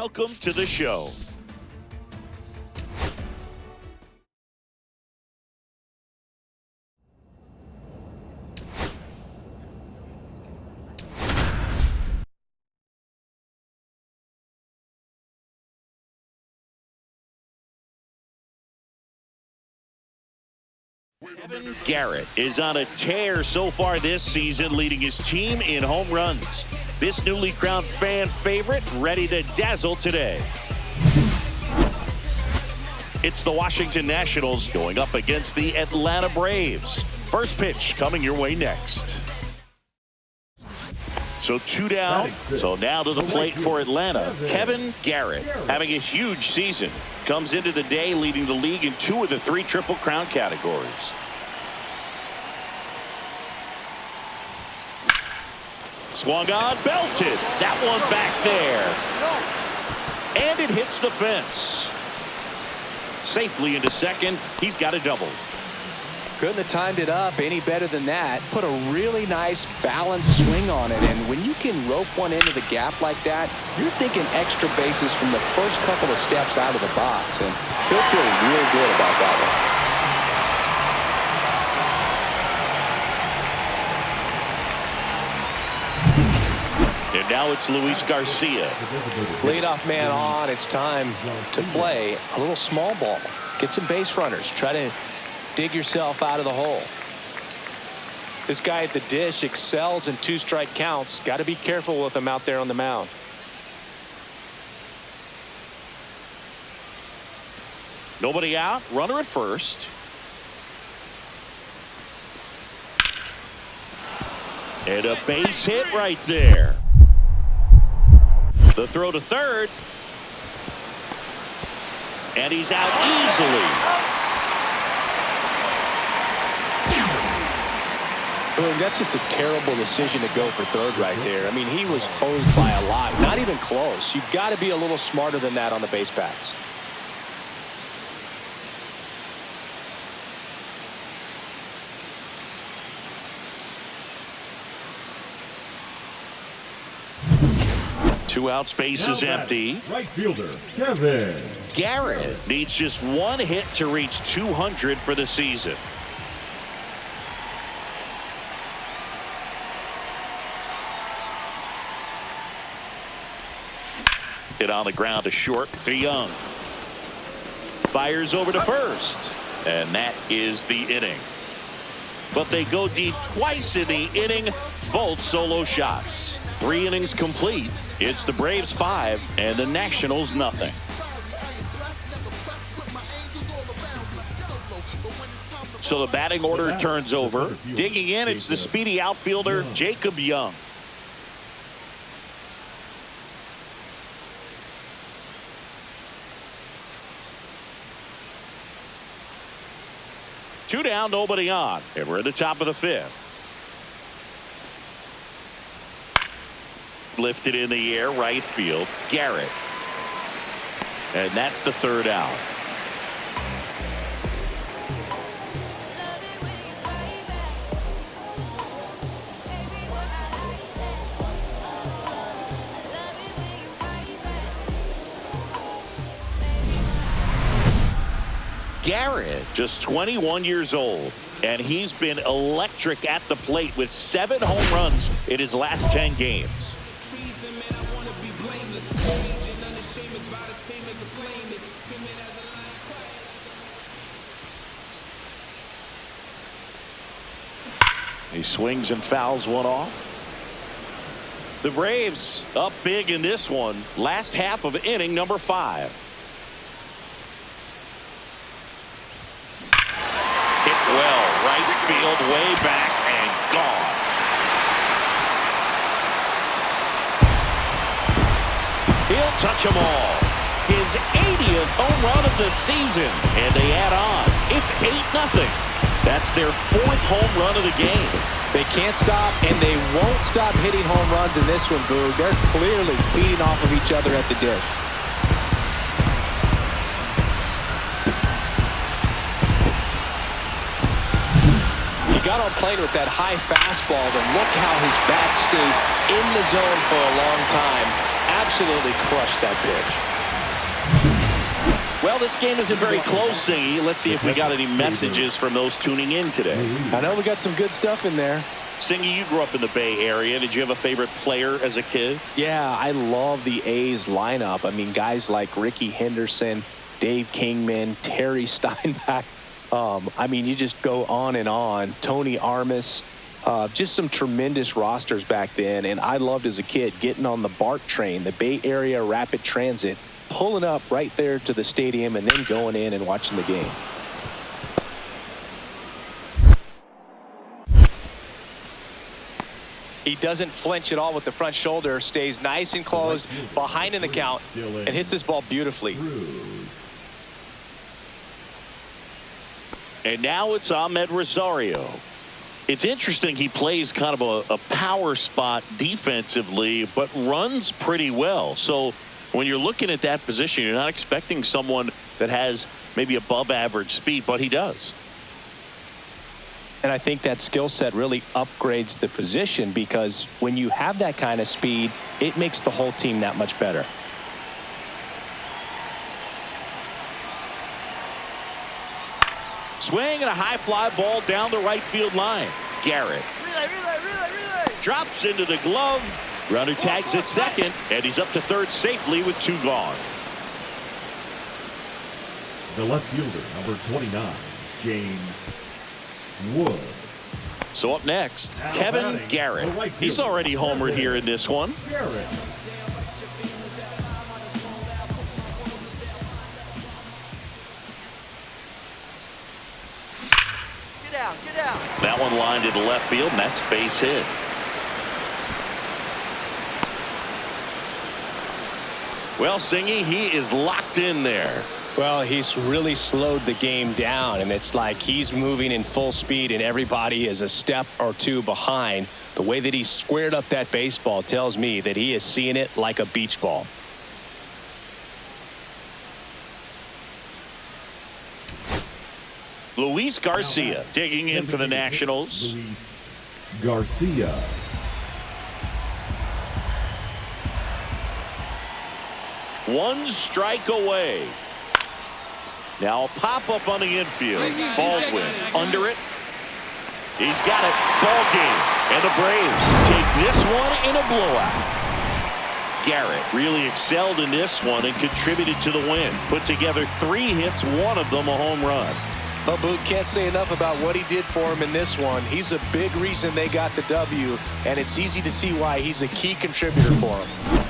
Welcome to the show. Garrett is on a tear so far this season, leading his team in home runs. This newly crowned fan favorite ready to dazzle today. It's the Washington Nationals going up against the Atlanta Braves. First pitch coming your way next. So 2 down. So now to the plate for Atlanta. Kevin Garrett having a huge season. Comes into the day leading the league in 2 of the 3 Triple Crown categories. Swung on, belted. That one back there. And it hits the fence. Safely into second. He's got a double. Couldn't have timed it up any better than that. Put a really nice balanced swing on it. And when you can rope one into the gap like that, you're thinking extra bases from the first couple of steps out of the box. And he'll feel real good about that one. And now it's Luis Garcia. Leadoff man on. It's time to play a little small ball. Get some base runners. Try to dig yourself out of the hole. This guy at the dish excels in 2-strike counts. Got to be careful with him out there on the mound. Nobody out. Runner at first. And a base hit right there. The throw to third. And he's out easily. Boom, that's just a terrible decision to go for third right there. I mean, he was hosed by a lot. Not even close. You've got to be a little smarter than that on the base paths. Two outs, base is empty. Right fielder, Kevin Garrett needs just 1 hit to reach 200 for the season. Hit on the ground to short to Young. Fires over to first. And that is the inning. But they go deep twice in the inning. Both solo shots. 3 innings complete. It's the Braves 5 and the Nationals nothing. So the batting order turns over. Digging in, it's the speedy outfielder Jacob Young. Two down, nobody on, and we're at the top of the 5th. Lifted in the air, right field, Garrett. And that's the 3rd out. Garrett, just 21 years old, and he's been electric at the plate with 7 home runs in his last 10 games. He swings and fouls one off. The Braves up big in this one. Last half of inning number 5. Hit well, right field, way back and gone. He'll touch them all. His 80th home run of the season, and they add on. It's 8-0. That's their 4th home run of the game. They can't stop, and they won't stop hitting home runs in this one, Boog. They're clearly feeding off of each other at the dish. He got on plane with that high fastball, and look how his bat stays in the zone for a long time. absolutely crushed that pitch. Well, this game isn't very close, Singy. Let's see if we got any messages from those tuning in today. I know we got some good stuff in there. Singy, you grew up in the Bay Area. Did you have a favorite player as a kid? Yeah, I love the A's lineup. I mean, guys like Ricky Henderson, Dave Kingman, Terry Steinbach. I mean, you just go on and on. Tony Armas. Just some tremendous rosters back then. And I loved as a kid getting on the BART train, the Bay Area Rapid Transit, pulling up right there to the stadium and then going in and watching the game. He doesn't flinch at all with the front shoulder, stays nice and closed, behind in the count, and hits this ball beautifully. And now it's Ahmed Rosario. It's interesting, he plays kind of a power spot defensively, but runs pretty well. So when you're looking at that position, you're not expecting someone that has maybe above average speed, but he does. And I think that skill set really upgrades the position, because when you have that kind of speed, it makes the whole team that much better. Swing and a high fly ball down the right field line. Garrett drops into the glove. Runner tags at second, and he's up to third safely with 2 gone. The left fielder, number 29, James Wood. So up next, Kevin Garrett. He's already homered here in this one. Garrett. Get out. That one lined into left field, and that's base hit. Well, Singy, he is locked in there. Well, he's really slowed the game down, and it's like he's moving in full speed and everybody is a step or two behind. The way that he squared up that baseball tells me that he is seeing it like a beach ball. Luis Garcia digging in for the Nationals. Luis Garcia. One strike away. Now a pop-up on the infield. Baldwin under it. He's got it. Ball game. And the Braves take this one in a blowout. Garrett really excelled in this one and contributed to the win. Put together 3 hits, one of them a home run. But Boot, can't say enough about what he did for him in this one. He's a big reason they got the W, and it's easy to see why he's a key contributor for him.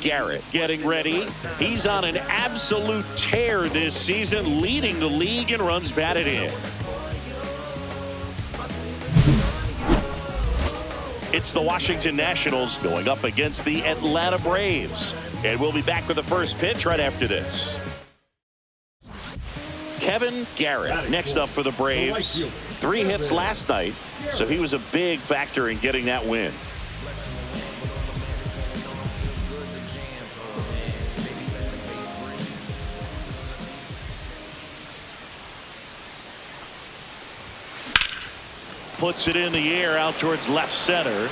Garrett getting ready. He's on an absolute tear this season, leading the league in runs batted in. It's the Washington Nationals going up against the Atlanta Braves. And we'll be back with the first pitch right after this. Kevin Garrett next up for the Braves. 3 hits last night, so he was a big factor in getting that win. Puts it in the air out towards left center.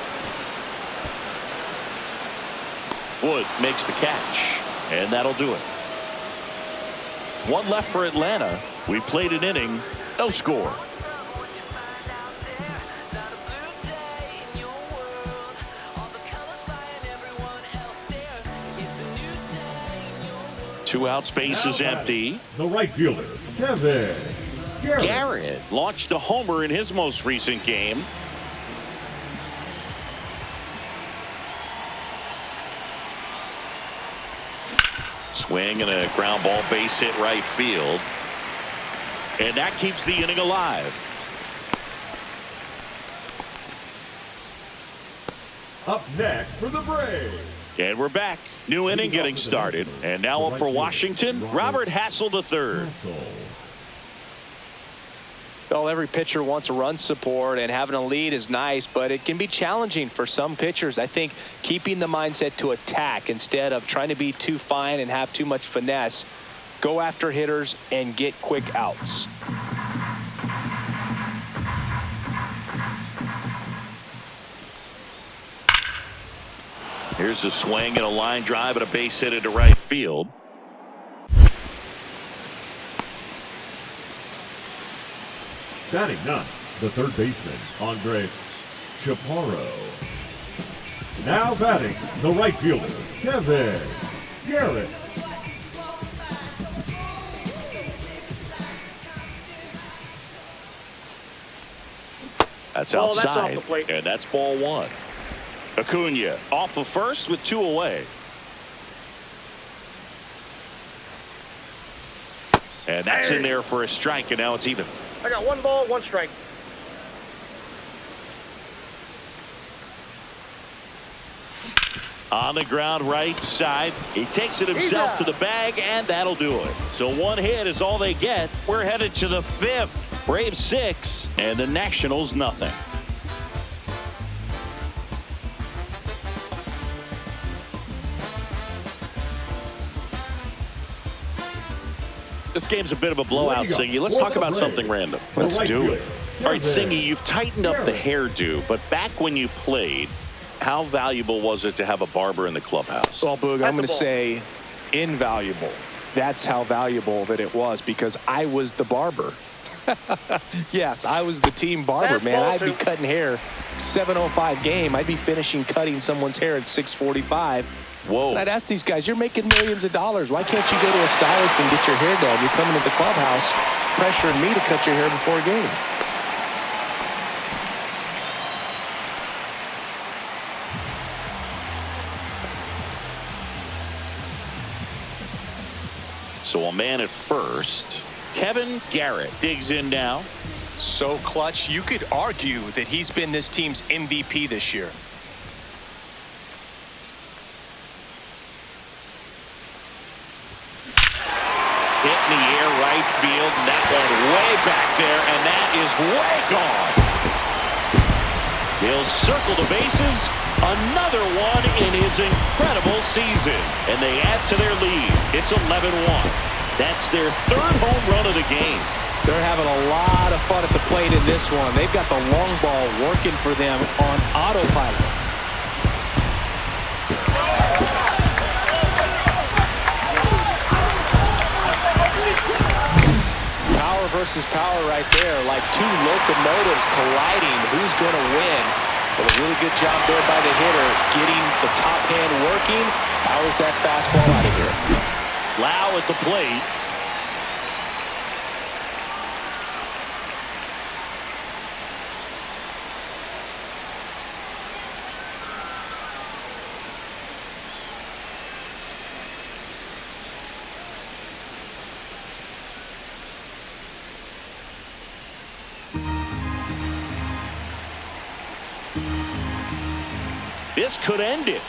Wood makes the catch. And that'll do it. One left for Atlanta. We played an inning, no score. Two out, space is empty. The right fielder, Kevin Garrett launched a homer in his most recent game. Swing and a ground ball, base hit right field. And that keeps the inning alive. Up next for the Braves. And we're back. New inning getting started. And now up for Washington, Robert Hassel III. Well, every pitcher wants a run support, and having a lead is nice, but it can be challenging for some pitchers. I think keeping the mindset to attack instead of trying to be too fine and have too much finesse. Go after hitters and get quick outs. Here's a swing and a line drive and a base hit into right field. Batting ninth, the third baseman, Andres Chaparro. Now batting, the right fielder, Kevin Garrett. That's outside, that's off the plate. And that's ball one. Acuna off of first with two away. And that's in there for a strike, and now it's even. I got 1 ball, 1 strike. On the ground right side. He takes it himself to the bag, and that'll do it. So one hit is all they get. We're headed to the 5th. Braves 6 and the Nationals nothing. This game's a bit of a blowout, Singy. Let's talk about something random. Let's do it. All right, Singy, you've tightened up the hairdo, but back when you played, how valuable was it to have a barber in the clubhouse? Well, Boog, I'm going to say invaluable. That's how valuable that it was, because I was the barber. Yes, I was the team barber, man. I'd be cutting hair 7:05 game. I'd be finishing cutting someone's hair at 6:45. Whoa. And I'd ask these guys, you're making millions of dollars. Why can't you go to a stylist and get your hair done? You're coming to the clubhouse pressuring me to cut your hair before a game. So a man at first. Kevin Garrett digs in now. So clutch, you could argue that he's been this team's MVP this year. Hit in the air right field, and that one way back there, and that is way gone. He'll circle the bases. Another one in his incredible season. And they add to their lead. It's 11-1. That's their 3rd home run of the game. They're having a lot of fun at the plate in this one. They've got the long ball working for them on autopilot. Power versus power right there, like two locomotives colliding. Who's going to win? But a really good job there by the hitter, getting the top hand working. Powers that fastball out of here. Lau at the plate. This could end it.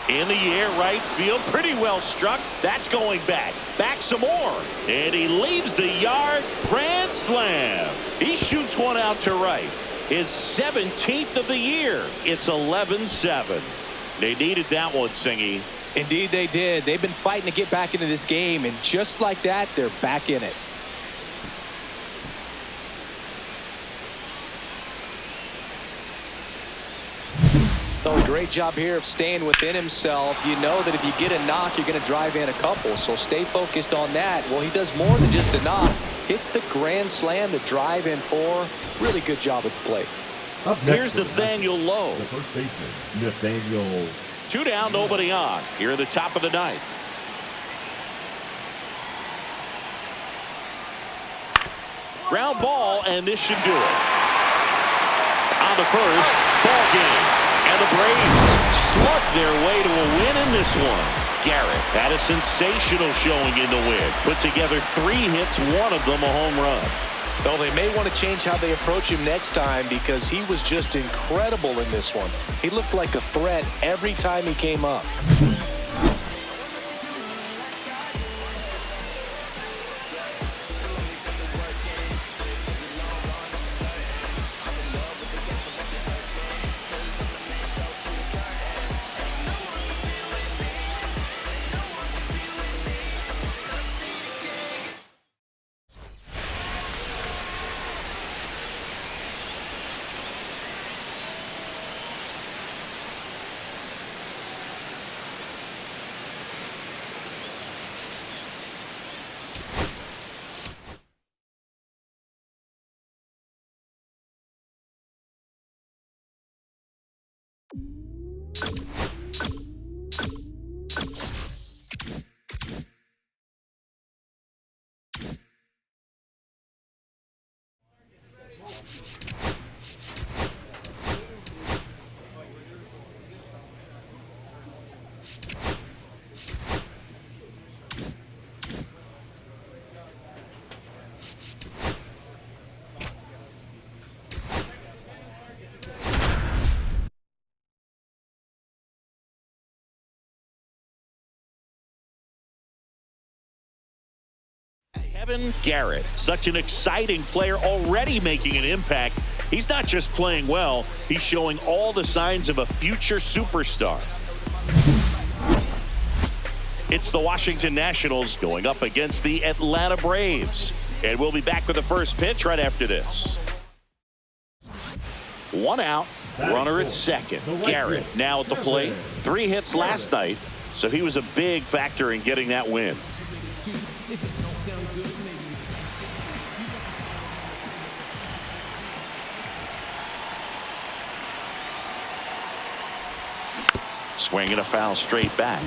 In the air, right field, pretty well struck. That's going back. Back some more. And he leaves the yard. Grand slam. He shoots one out to right. His 17th of the year. It's 11-7. They needed that one, Singy. Indeed they did. They've been fighting to get back into this game, and just like that, they're back in it. So a great job here of staying within himself. You know that if you get a knock, you're going to drive in a couple. So stay focused on that. Well, he does more than just a knock. Hits the grand slam to drive in 4. Really good job at the plate. Here's Nathaniel Lowe. The first baseman, Nathaniel. 2 down, nobody on. Here at the top of the ninth. Ground ball, and this should do it. On the first, ball game. And the Braves slug their way to a win in this one. Garrett had a sensational showing in the win. Put together 3 hits, one of them a home run. Well, they may want to change how they approach him next time because he was just incredible in this one. He looked like a threat every time he came up. Garrett, such an exciting player, already making an impact. He's not just playing well, he's showing all the signs of a future superstar. It's the Washington Nationals going up against the Atlanta Braves. And we'll be back with the first pitch right after this. 1 out, runner at second. Garrett now at the plate. 3 hits last night, so he was a big factor in getting that win. Swinging a foul straight back.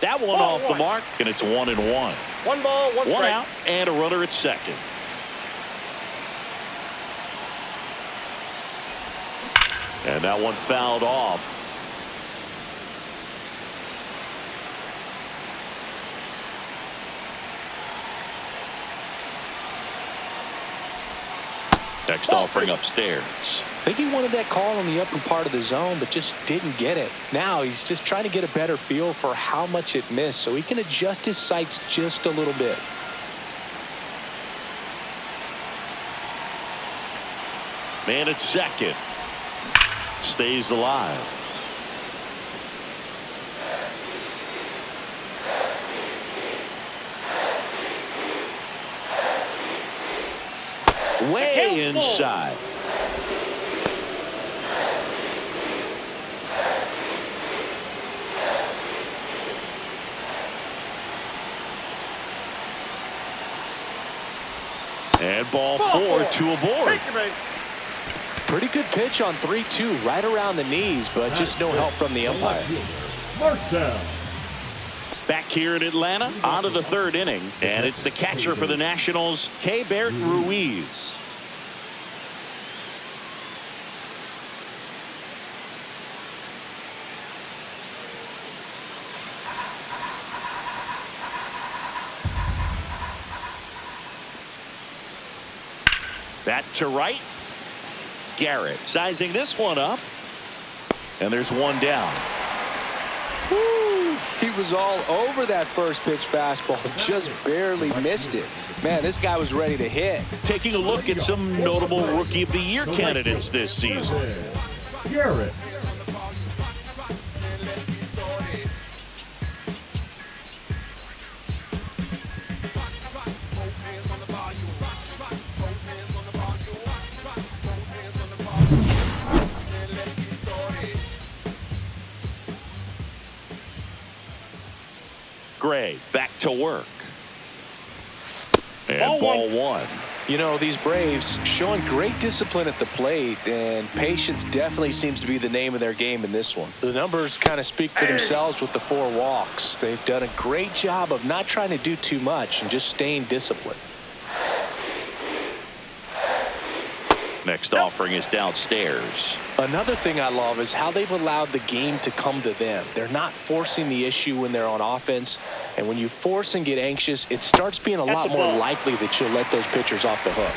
That one off the mark, and it's 1-1. 1 ball, 1 strike. Out, and a runner at second. And that one fouled off. Next offering upstairs. I think he wanted that call in the upper part of the zone, but just didn't get it. Now he's just trying to get a better feel for how much it missed so he can adjust his sights just a little bit. Man at second. Stays alive. Way inside. And ball 4, 2 aboard. Pretty good pitch on 3-2, right around the knees, but just no help from the umpire. Marcel. Back here in Atlanta, on to the 3rd inning, and it's the catcher for the Nationals, Garrett Ruiz. That to right. Garrett sizing this one up, and there's 1 down. Woo! He was all over that first pitch fastball, just barely missed it. Man, this guy was ready to hit. Taking a look at some notable Rookie of the Year candidates this season. Garrett. Gray back to work. And Ball ball one. one. You know, these Braves showing great discipline at the plate, and patience definitely seems to be the name of their game in this one. The numbers kind of speak for themselves with the 4 walks. They've done a great job of not trying to do too much and just staying disciplined. Next offering is downstairs. Another thing I love is how they've allowed the game to come to them. They're not forcing the issue when they're on offense. And when you force and get anxious, it starts being a lot more likely that you'll let those pitchers off the hook.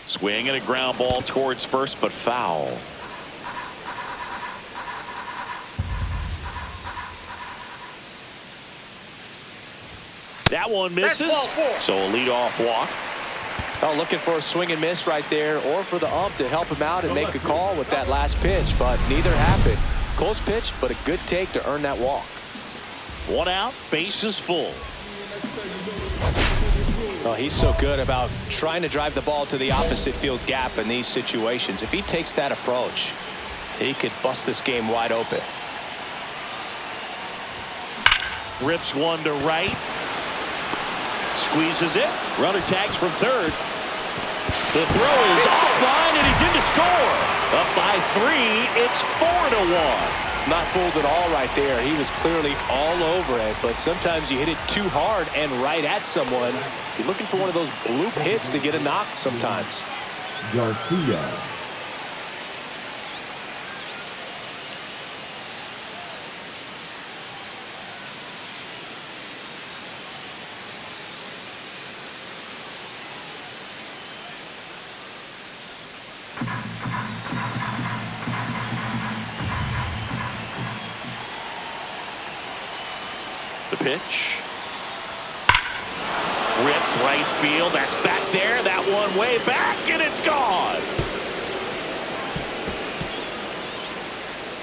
Swing and a ground ball towards first, but foul. That one misses. So a leadoff walk. Oh, looking for a swing and miss right there, or for the ump to help him out and make a call with that last pitch, but neither happened. Close pitch, but a good take to earn that walk. 1 out, bases full. Oh, he's so good about trying to drive the ball to the opposite field gap in these situations. If he takes that approach, he could bust this game wide open. Rips one to right. Squeezes it. Runner tags from third. The throw is offline, and he's in to score. Up by 3. It's 4-1. Not fooled at all right there. He was clearly all over it, but sometimes you hit it too hard and right at someone. You're looking for one of those bloop hits to get a knock sometimes. Garcia. The pitch. Ripped right field. That's back there. That one way back, and it's gone.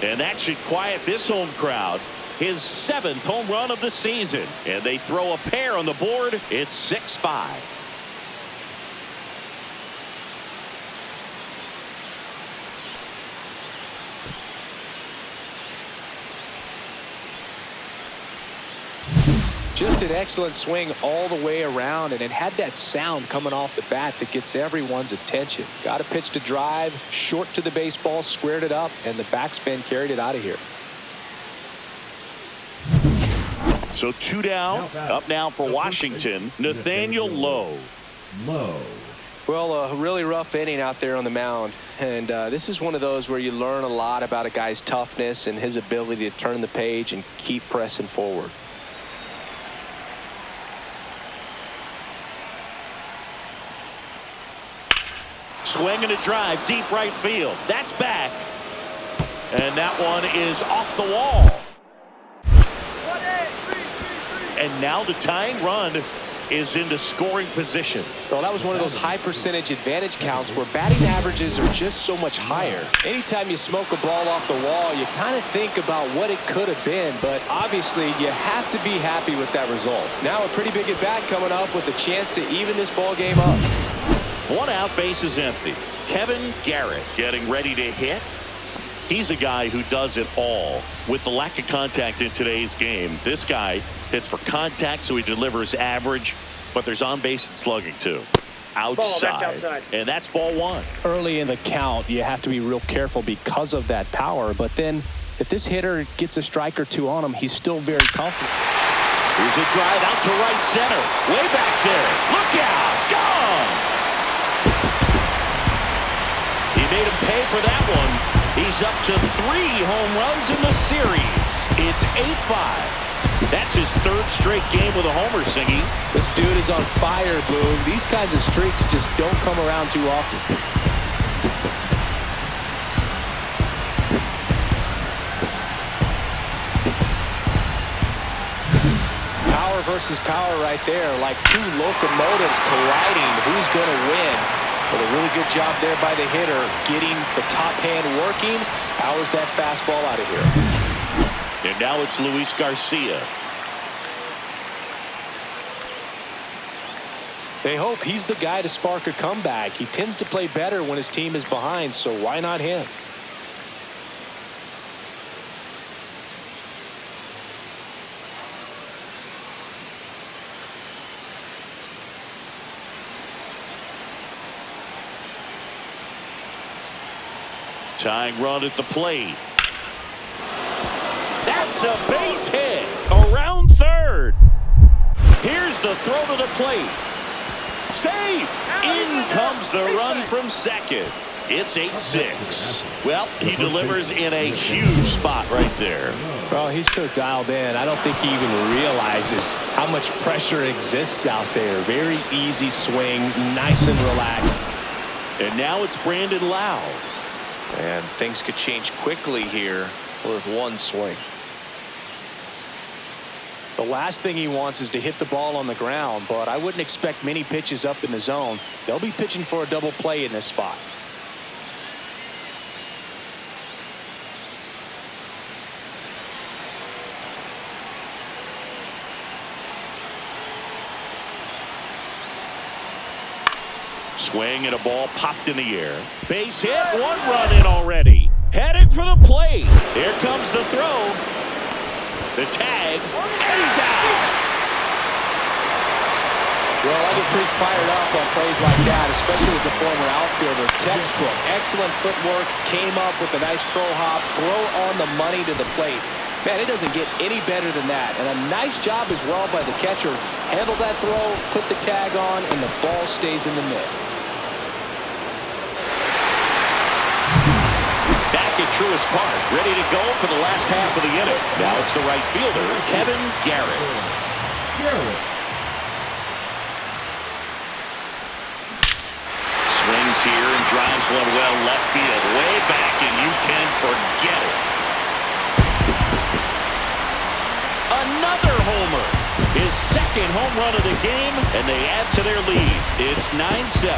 And that should quiet this home crowd. His 7th home run of the season. And they throw a pair on the board. It's 6-5. Just an excellent swing all the way around, and it had that sound coming off the bat that gets everyone's attention. Got a pitch to drive, short to the baseball, squared it up, and the backspin carried it out of here. So 2 down. Up now for Washington, Nathaniel Lowe. Well, a really rough inning out there on the mound, and this is one of those where you learn a lot about a guy's toughness and his ability to turn the page and keep pressing forward. Swing and a drive, deep right field. That's back. And that one is off the wall. And now the tying run is into scoring position. Well, that was one of those high percentage advantage counts where batting averages are just so much higher. Anytime you smoke a ball off the wall, you kind of think about what it could have been, but obviously you have to be happy with that result. Now a pretty big at bat coming up with a chance to even this ball game up. 1 out, base is empty. Kevin Garrett getting ready to hit. He's a guy who does it all. With the lack of contact in today's game, this guy hits for contact, so he delivers average, but there's on base and slugging too. Outside. And that's ball 1. Early in the count, you have to be real careful because of that power, but then if this hitter gets a strike or 2 on him, he's still very comfortable. Here's a drive out to right center. Way back there. Look out. Gone. He made him pay for that one. He's up to 3 home runs in the series. It's 8-5. That's his 3rd straight game with a homer, Singy. This dude is on fire, Boone. These kinds of streaks just don't come around too often. Power versus power right there, like 2 locomotives colliding. Who's going to win? But a really good job there by the hitter, getting the top hand working, powers that fastball out of here. And now it's Luis Garcia. They hope he's the guy to spark a comeback. He tends to play better when his team is behind, so why not him? Tying run at the plate. That's a base hit around third. Here's the throw to the plate. Safe. In comes the run from second. It's 8-6. Well, he delivers in a huge spot right there. Well, he's so dialed in. I don't think he even realizes how much pressure exists out there. Very easy swing, nice and relaxed. And now it's Brandon Lau. And things could change quickly here with one swing. The last thing he wants is to hit the ball on the ground, but I wouldn't expect many pitches up in the zone. They'll be pitching for a double play in this spot. Swing and a ball popped in the air. Base hit, one run in already. Heading for the plate. Here comes the throw. The tag, and he's out. Well, I get pretty fired up on plays like that, especially as a former outfielder. Textbook, excellent footwork, came up with a nice crow hop, throw on the money to the plate. Man, it doesn't get any better than that. And a nice job as well by the catcher. Handle that throw, put the tag on, and the ball stays in the mitt. Back at Truist Park, ready to go for the last half of the inning. Now it's the right fielder, Kevin Garrett. Swings here and drives one well left field. Way back, and you can forget it. Another homer. His second home run of the game, and they add to their lead. It's 9-7.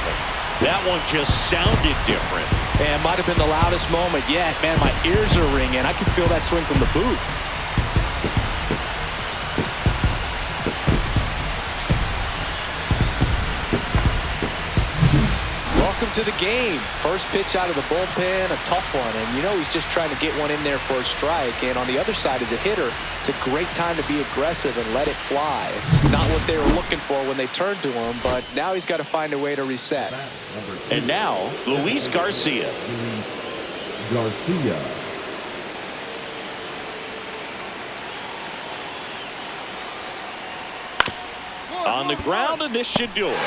That one just sounded different. And might have been the loudest moment yet. Man, my ears are ringing. I can feel that swing from the booth. Welcome to the game. First pitch out of the bullpen, a tough one. And you know he's just trying to get one in there for a strike. And on the other side, as a hitter, it's a great time to be aggressive and let it fly. It's not what they were looking for when they turned to him, but now he's got to find a way to reset. And now, Luis Garcia. On the ground, and this should do it.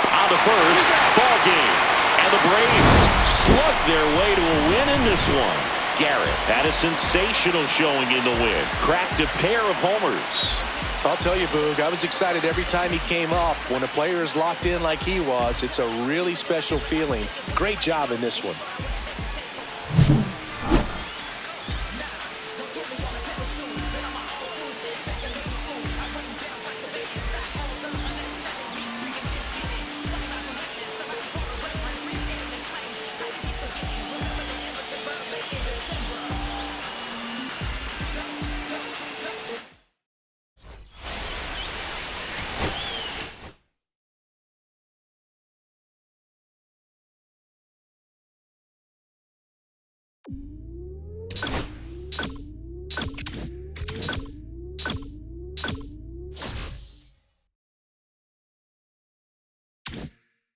On the first, ball game. And the Braves slug their way to a win in this one. Garrett had a sensational showing in the win. Cracked a pair of homers. I'll tell you, Boog, I was excited every time he came up. When a player is locked in like he was, it's a really special feeling. Great job in this one.